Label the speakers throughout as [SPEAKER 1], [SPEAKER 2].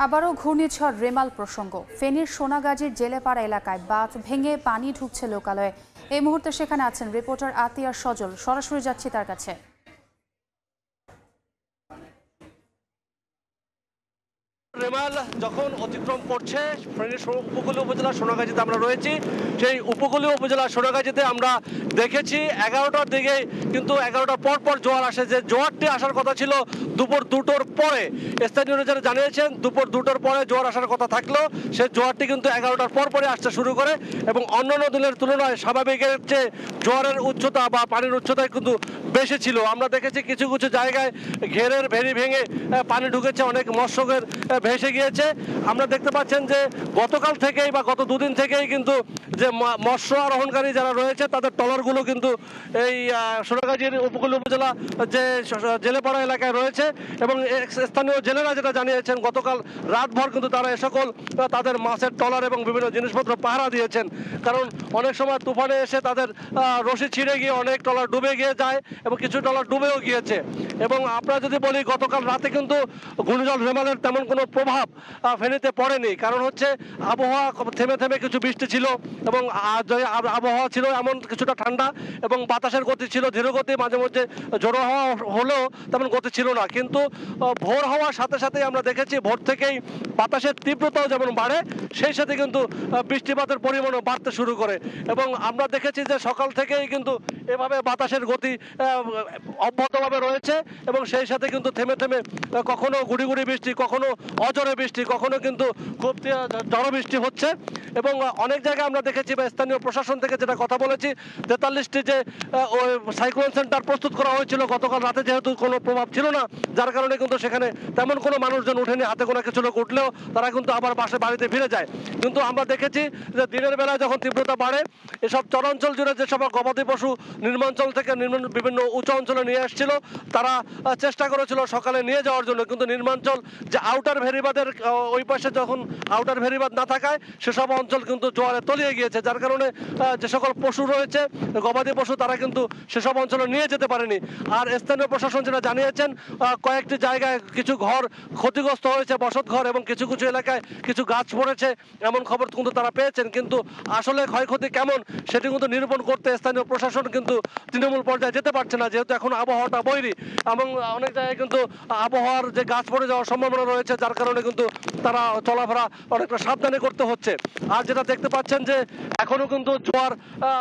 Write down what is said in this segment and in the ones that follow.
[SPEAKER 1] আবারও ঘূর্ণিঝড় রেমাল প্রসঙ্গ। ফেনীর সোনাগাজীর জেলেপাড়া এলাকায় বাঁধ ভেঙে পানি ঢুকছে লোকালয়ে। এই মুহূর্তে সেখানে আছেন রিপোর্টার আতিয়ার সজল। সরাসরি যাচ্ছি তার কাছে।
[SPEAKER 2] রেমাল যখন অতিক্রম করছে ফেনীর উপকূলীয় উপজেলা সোনাগাজীতে আমরা রয়েছি। সেই উপকূলীয় উপজেলা সোনাগাজীতে আমরা দেখেছি 11টার দিকে, কিন্তু 11টার পর জোয়ার আসে। যে জোয়ারটি আসার কথা ছিল দুপুর 2টোর পরে, স্থানীয়রা যারা জানিয়েছেন দুপুর 2টোর পরে জোয়ার আসার কথা থাকলেও সেই জোয়ারটি কিন্তু 11টার পরে আসতে শুরু করে এবং অন্যান্য দিনের তুলনায় স্বাভাবিকের চেয়ে জোয়ারের উচ্চতা বা পানির উচ্চতায় কিন্তু বেশি ছিল। আমরা দেখেছি কিছু কিছু জায়গায় ঘেরের ভেরি ভেঙে পানি ঢুকেছে, অনেক মৎস্যকের ভেসে গিয়েছে। আমরা দেখতে পাচ্ছেন যে গতকাল থেকেই বা গত দুদিন থেকেই কিন্তু যে মৎস্য আরোহণকারী যারা রয়েছে তাদের ট্রলারগুলো কিন্তু এই সোনাগাজীর উপকূলীয় উপজেলা যে জেলেপাড়া এলাকায় রয়েছে এবং স্থানীয় জেলেরা যেটা জানিয়েছেন গতকাল রাতভর কিন্তু তারা এ সকল তাদের মাছের ট্রলার এবং বিভিন্ন জিনিসপত্র পাহারা দিয়েছেন। কারণ অনেক সময় তুফানে এসে তাদের রশি ছিঁড়ে গিয়ে অনেক ট্রলার ডুবে গিয়ে যায় এবং কিছু ট্রলার ডুবেও গিয়েছে। এবং আপনারা যদি বলি গতকাল রাতে কিন্তু ঘূর্ণিঝড় রেমালের তেমন কোনো প্রভাব ফেনীতে পড়েনি। কারণ হচ্ছে আবহাওয়া থেমে থেমে কিছু বৃষ্টি ছিল এবং আবহাওয়া ছিল এমন কিছুটা ঠান্ডা এবং বাতাসের গতি ছিল ধীরগতি, মাঝে মধ্যে ঝোড়ো হাওয়া হলেও তেমন গতি ছিল না। কিন্তু ভোর হওয়ার সাথে সাথেই আমরা দেখেছি ভোর থেকেই বাতাসের তীব্রতাও যেমন বাড়ে, সেই সাথে কিন্তু বৃষ্টিপাতের পরিমাণও বাড়তে শুরু করে। এবং আমরা দেখেছি যে সকাল থেকেই কিন্তু এভাবে বাতাসের গতি অব্যাহতভাবে রয়েছে এবং সেই সাথে কিন্তু থেমে থেমে কখনো গুড়ি গুড়ি বৃষ্টি, কখনো অজরে বৃষ্টি, কখনো কিন্তু খুব ঝড় বৃষ্টি হচ্ছে। এবং অনেক জায়গায় আমরা দেখেছি বা স্থানীয় প্রশাসন থেকে যেটা কথা বলেছি, 43টি যে সাইক্লোন সেন্টার প্রস্তুত করা হয়েছিল গতকাল রাতে, যেহেতু কোনো প্রভাব ছিল না যার কারণে কিন্তু সেখানে তেমন কোনো মানুষজন উঠেনি, হাতে গোনা কিছু লোক উঠলেও তারা কিন্তু আবার বাড়িতে ফিরে যায়। কিন্তু আমরা দেখেছি যে দিনের বেলায় যখন তীব্রতা বাড়ে এসব চরাঞ্চল জুড়ে যেসব গবাদি পশু নিম্নাঞ্চল থেকে বিভিন্ন উঁচু অঞ্চলে নিয়ে আসছিল তারা চেষ্টা করেছিল সকালে নিয়ে যাওয়ার জন্য, কিন্তু নিম্নাঞ্চল যে আউটার ভেরিবাদের ওই পাশে যখন আউটার ভেরিবাদ না থাকায় সেসব অঞ্চল কিন্তু জোয়ারে তলিয়ে গিয়েছে, যার কারণে যে সকল পশু রয়েছে গবাদি পশু তারা কিন্তু সেসব অঞ্চলে নিয়ে যেতে পারেনি। আর স্থানীয় প্রশাসন যেটা জানিয়েছেন কয়েকটি জায়গায় কিছু ঘর ক্ষতিগ্রস্ত হয়েছে, বসত ঘর, এবং কিছু কিছু এলাকায় কিছু গাছ পড়েছে এমন খবর কিন্তু তারা পেয়েছেন। কিন্তু আসলে ক্ষয়ক্ষতি কেমন সেটি কিন্তু নিরূপণ করতে স্থানীয় প্রশাসন কিন্তু তৃণমূল পর্যায়ে যেতে পারছে না, যেহেতু এখন আবহাওয়াটা বৈরী এবং অনেক জায়গায় কিন্তু আবহাওয়ার যে গাছ পড়ে যাওয়ার সম্ভাবনা রয়েছে, যার কারণে কিন্তু তারা চলাফেরা অনেকটা সাবধানে করতে হচ্ছে। আর যেটা দেখতে পাচ্ছেন যে এখনো কিন্তু জোয়ার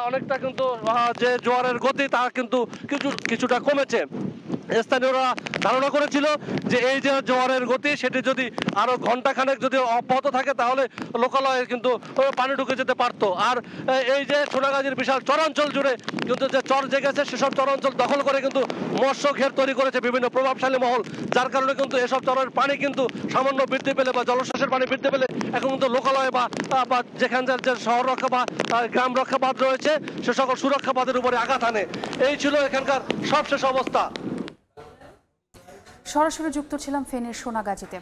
[SPEAKER 2] অনেকটা কিন্তু যে জোয়ারের গতি তা কিন্তু কিছুটা কমেছে। স্থানীয়রা ধারণা করেছিল যে এই যে জোয়ারের গতি সেটি যদি আরো ঘন্টাখানেক যদি অব্যাহত থাকে তাহলে লোকালয়ে কিন্তু পানি ঢুকে যেতে পারতো। আর এই যে সোনাগাজীর বিশাল চরাঞ্চল জুড়ে কিন্তু যে চর জেগেছে সেসব চরাঞ্চল দখল করে কিন্তু মৎস্য ঘের তৈরি করেছে বিভিন্ন প্রভাবশালী মহল, যার কারণে কিন্তু এসব চরের পানি কিন্তু সামান্য বৃদ্ধি পেলে বা জলস্রোতের পানি বৃদ্ধি পেলে এখন কিন্তু লোকালয়ে বা যেখানকার যে শহর রক্ষা বা গ্রাম রক্ষা বাঁধ রয়েছে সে সকল সুরক্ষা বাঁধের উপরে আঘাত আনে। এই ছিল এখানকার সবশেষ অবস্থা।
[SPEAKER 1] সরাসরি যুক্ত ছিলাম ফেনীর সোনাগাজীতে।